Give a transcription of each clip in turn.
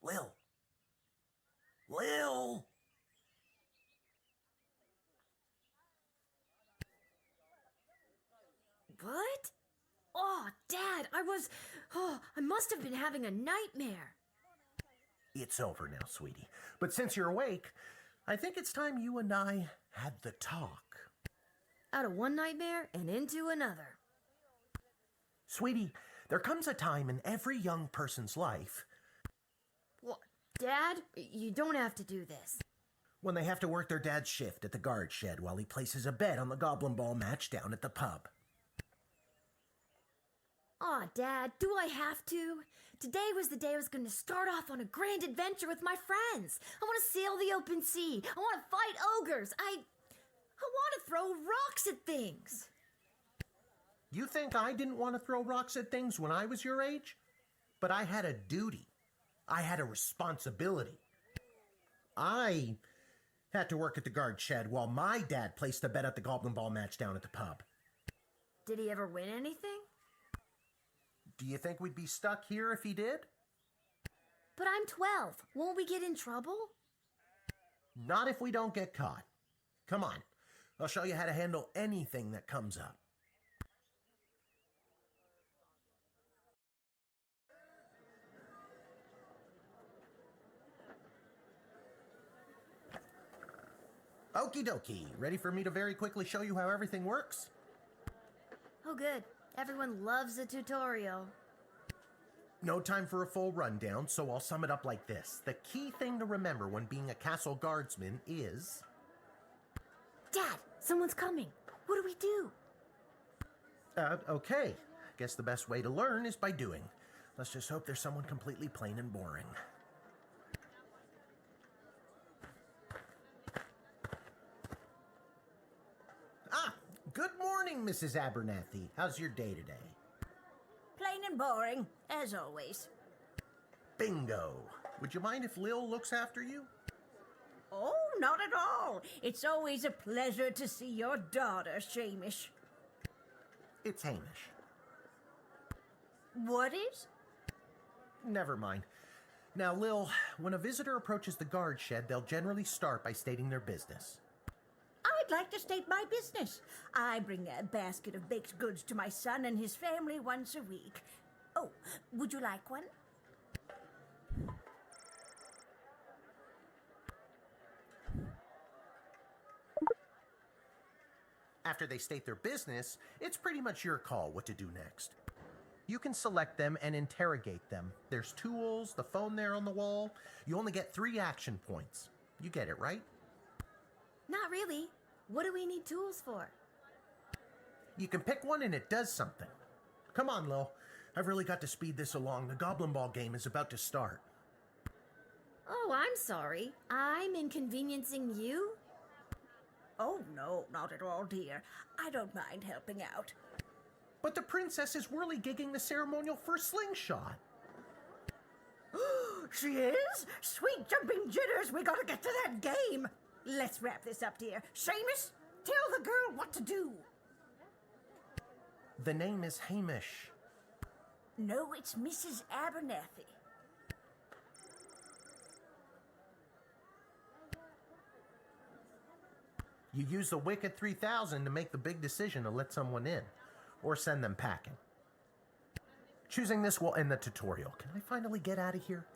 Lil. Lil! What? Oh, Dad, I must have been having a nightmare. It's over now, sweetie. But since you're awake, I think it's time you and I had the talk. Out of one nightmare and into another. Sweetie, there comes a time in every young person's life What? Dad, you don't have to do this. when they have to work their dad's shift at the guard shed while he places a bet on the goblin ball match down at the pub. Aw, Dad, do I have to? Today was the day I was going to start off on a grand adventure with my friends. I want to sail the open sea. I want to fight ogres. I want to throw rocks at things. You think I didn't want to throw rocks at things when I was your age? But I had a duty. I had a responsibility. I had to work at the guard shed while my dad placed a bet at the goblin ball match down at the pub. Did he ever win anything? Do you think we'd be stuck here if he did? But I'm 12. Won't we get in trouble? Not if we don't get caught. Come on, I'll show you how to handle anything that comes up. Okie dokie, ready for me to very quickly show you how everything works? Oh, good. Everyone loves a tutorial. No time for a full rundown, so I'll sum it up like this. The key thing to remember when being a castle guardsman is... Dad, someone's coming. What do we do? Okay. Guess the best way to learn is by doing. Let's just hope there's someone completely plain and boring. Good morning, Mrs. Abernathy. How's your day today? Plain and boring, as always. Bingo. Would you mind if Lil looks after you? Oh, not at all. It's always a pleasure to see your daughter, Shamish. It's Hamish. What is? Never mind. Now, Lil, when a visitor approaches the guard shed, they'll generally start by stating their business. I'd like to state my business. I bring a basket of baked goods to my son and his family once a week. Oh, would you like one? After they state their business, it's pretty much your call what to do next. You can select them and interrogate them. There's tools, the phone there on the wall. You only get 3 action points. You get it, right? Not really. What do we need tools for? You can pick one and it does something. Come on, Lil. I've really got to speed this along. The Goblin Ball game is about to start. Oh, I'm sorry. I'm inconveniencing you? Oh, no, not at all, dear. I don't mind helping out. But the princess is whirly-gigging the ceremonial first slingshot. She is? Sweet jumping jitters, we gotta get to that game. Let's wrap this up, dear. Seamus, tell the girl what to do. The name is Hamish. No, it's Mrs. Abernathy. You use the Wicked 3000 to make the big decision to let someone in, or send them packing. Choosing this will end the tutorial. Can I finally get out of here?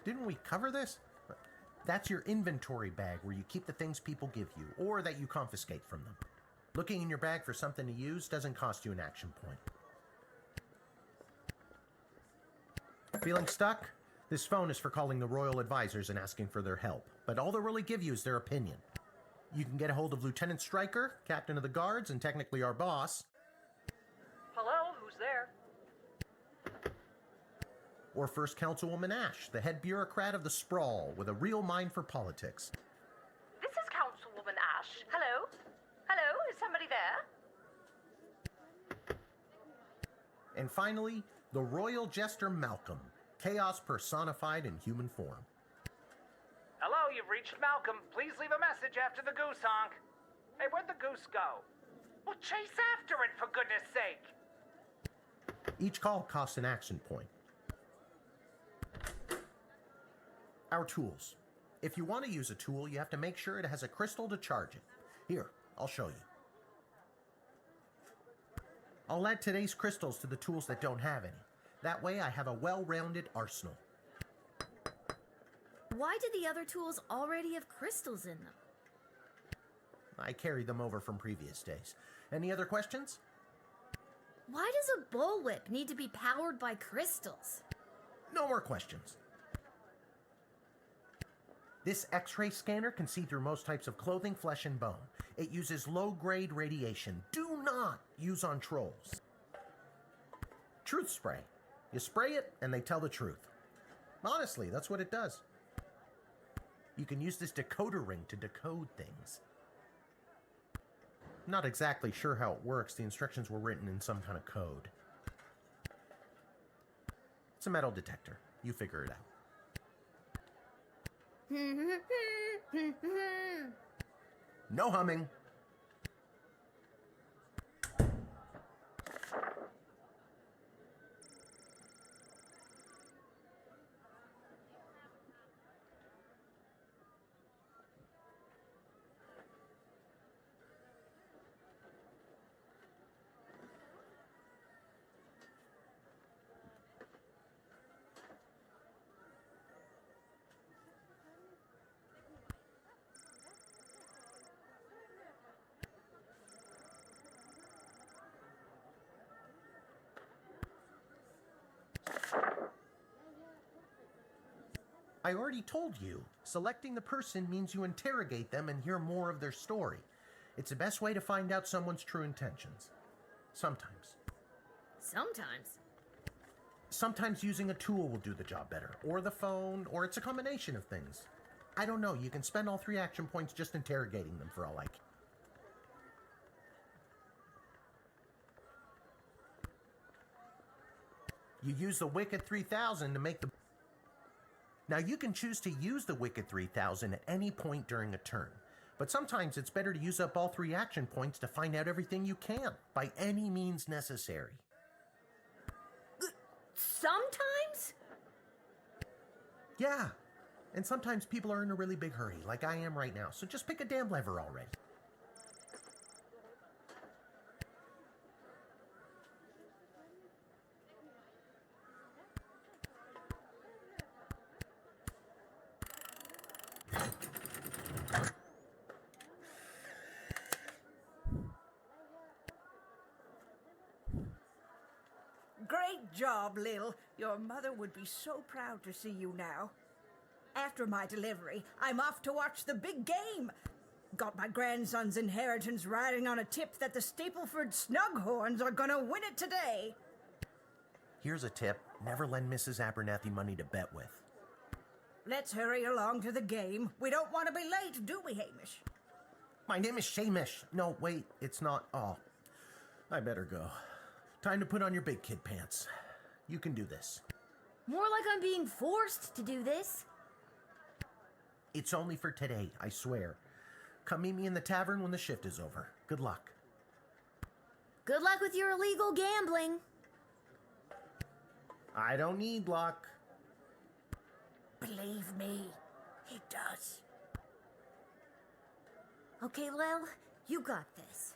Didn't we cover this? That's your inventory bag where you keep the things people give you, or that you confiscate from them. Looking in your bag for something to use doesn't cost you an action point. Feeling stuck? This phone is for calling the royal advisors and asking for their help, but all they'll really give you is their opinion. You can get a hold of Lieutenant Stryker, captain of the guards, and technically our boss. Hello, who's there? Or First Councilwoman Ash, the head bureaucrat of the Sprawl, with a real mind for politics. This is Councilwoman Ash. Hello? Hello, is somebody there? And finally, the royal jester Malcolm, chaos personified in human form. Hello, you've reached Malcolm. Please leave a message after the goose honk. Hey, where'd the goose go? Well, chase after it, for goodness sake. Each call costs an action point. Our tools. If you want to use a tool, you have to make sure it has a crystal to charge it. Here, I'll show you. I'll add today's crystals to the tools that don't have any. That way I have a well-rounded arsenal. Why did the other tools already have crystals in them? I carried them over from previous days. Any other questions? Why does a bullwhip need to be powered by crystals? No more questions. This X-ray scanner can see through most types of clothing, flesh, and bone. It uses low-grade radiation. Do not use on trolls. Truth spray. You spray it, and they tell the truth. Honestly, that's what it does. You can use this decoder ring to decode things. Not exactly sure how it works. The instructions were written in some kind of code. It's a metal detector. You figure it out. No humming. I already told you, selecting the person means you interrogate them and hear more of their story. It's the best way to find out someone's true intentions. Sometimes. Sometimes. Sometimes using a tool will do the job better, or the phone, or it's a combination of things. I don't know, you can spend all 3 action points just interrogating them for all I care. You use the Wicked 3000 to make the... Now you can choose to use the Wicked 3000 at any point during a turn, but sometimes it's better to use up all 3 action points to find out everything you can, by any means necessary. Sometimes? Yeah, and sometimes people are in a really big hurry, like I am right now, so just pick a damn lever already. Great job, Lil. Your mother would be so proud to see you now. After my delivery, I'm off to watch the big game. Got my grandson's inheritance riding on a tip that the Stapleford Snughorns are gonna win it today. Here's a tip. Never lend Mrs. Abernathy money to bet with. Let's hurry along to the game. We don't want to be late, do we, Hamish? My name is Shamish. No, wait, it's not. Oh, I better go. Time to put on your big kid pants. You can do this. More like I'm being forced to do this. It's only for today, I swear. Come meet me in the tavern when the shift is over. Good luck. Good luck with your illegal gambling. I don't need luck. Believe me, he does. Okay, Lil, you got this.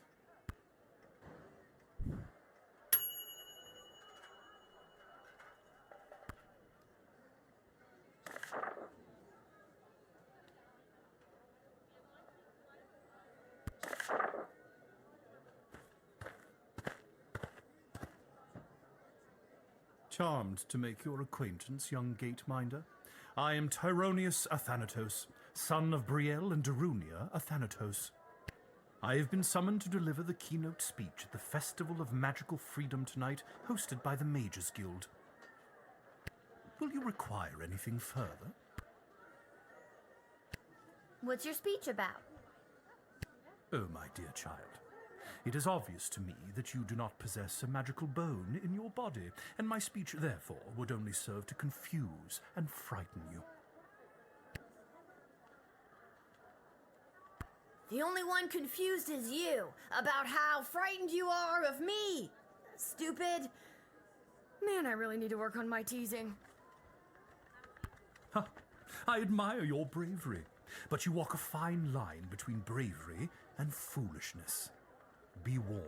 Charmed to make your acquaintance, young gate-minder. I am Tyronius Athanatos, son of Brielle and Darunia Athanatos. I have been summoned to deliver the keynote speech at the Festival of Magical Freedom tonight, hosted by the Mages Guild. Will you require anything further? What's your speech about? Oh, my dear child. It is obvious to me that you do not possess a magical bone in your body, and my speech, therefore, would only serve to confuse and frighten you. The only one confused is you about how frightened you are of me. Stupid. Man, I really need to work on my teasing. Ha! I admire your bravery, but you walk a fine line between bravery and foolishness. Be warned.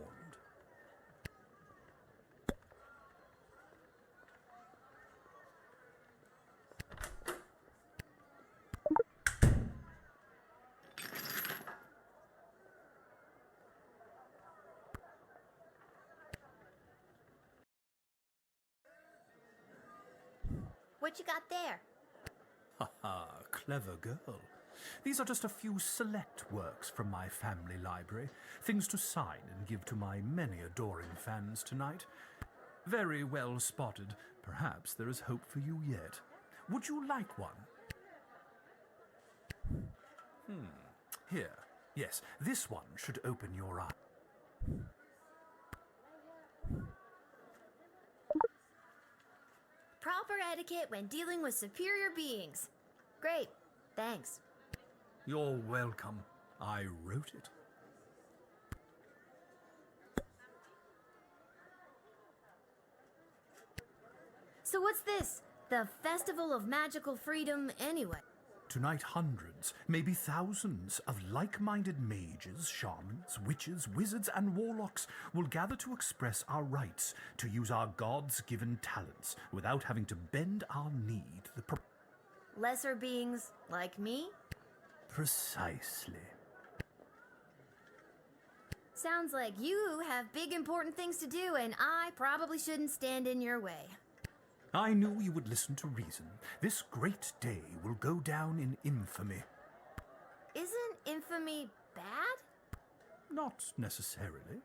What you got there? Ha ha, clever girl. These are just a few select works from my family library, things to sign and give to my many adoring fans tonight. Very well spotted. Perhaps there is hope for you yet. Would you like one? Here. Yes, this one should open your eye. Proper etiquette when dealing with superior beings. Great, thanks. You're welcome. I wrote it. So what's this? The Festival of Magical Freedom anyway? Tonight, hundreds, maybe thousands of like-minded mages, shamans, witches, wizards, and warlocks will gather to express our rights to use our gods-given talents without having to bend our knee to the Lesser beings like me? Precisely. Sounds like you have big important things to do and I probably shouldn't stand in your way. I knew you would listen to reason. This great day will go down in infamy. Isn't infamy bad? Not necessarily.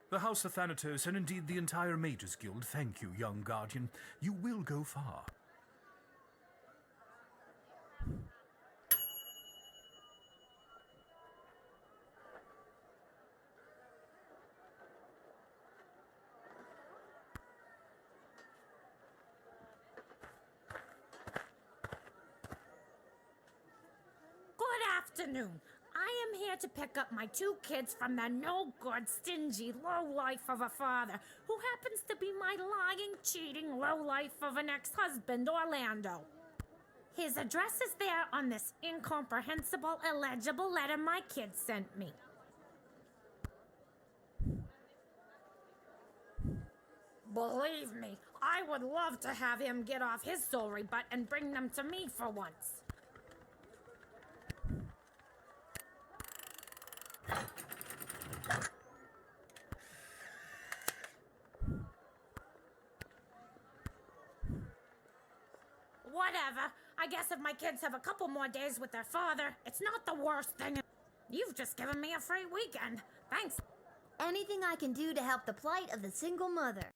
The House of Thanatos, and indeed the entire Mages Guild, thank you, young guardian. You will go far. Good afternoon. I am here to pick up my two kids from the no-good, stingy lowlife of a father who happens to be my lying, cheating lowlife of an ex-husband, Orlando. His address is there on this incomprehensible, illegible letter my kids sent me. Believe me, I would love to have him get off his sorry butt and bring them to me for once. Whatever. I guess if my kids have a couple more days with their father, it's not the worst thing. You've just given me a free weekend. Thanks. Anything I can do to help the plight of the single mother.